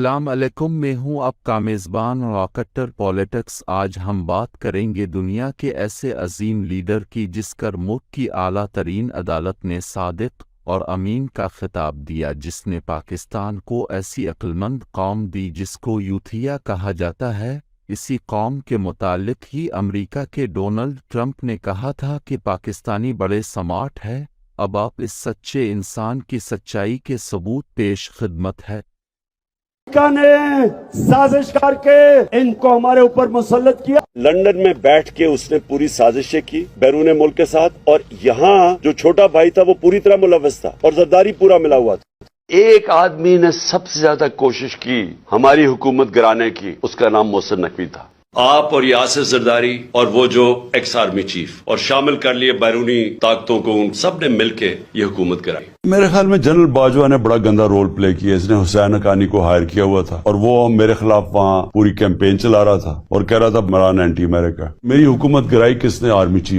السلام علیکم، میں ہوں آپ کا میزبان راکٹر پالیٹکس۔ آج ہم بات کریں گے دنیا کے ایسے عظیم لیڈر کی جس کر ملک کی اعلیٰ ترین عدالت نے صادق اور امین کا خطاب دیا، جس نے پاکستان کو ایسی عقلمند قوم دی جس کو یوتھیا کہا جاتا ہے۔ اسی قوم کے متعلق ہی امریکہ کے ڈونلڈ ٹرمپ نے کہا تھا کہ پاکستانی بڑے سمارٹ ہے۔ اب آپ اس سچے انسان کی سچائی کے ثبوت پیش خدمت ہے۔ امریکہ نے سازش کر کے ان کو ہمارے اوپر مسلط کیا۔ لندن میں بیٹھ کے اس نے پوری سازشیں کی بیرون ملک کے ساتھ، اور یہاں جو چھوٹا بھائی تھا وہ پوری طرح ملوث تھا اور زرداری پورا ملا ہوا تھا۔ ایک آدمی نے سب سے زیادہ کوشش کی ہماری حکومت گرانے کی، اس کا نام محسن نقوی تھا۔ آپ اور یاسر زرداری اور وہ جو ایکس آرمی چیف اور شامل کر لیے بیرونی طاقتوں کو، ان سب نے مل کے یہ حکومت کرائی۔ میرے خیال میں جنرل باجوہ نے بڑا گندا رول پلے کیا۔ اس نے حسین حقانی کو ہائر کیا ہوا تھا اور وہ میرے خلاف وہاں پوری کیمپین چلا رہا تھا اور کہہ رہا تھا عمران اینٹی امریکہ۔ میری حکومت گرائی کس نے؟ Army chief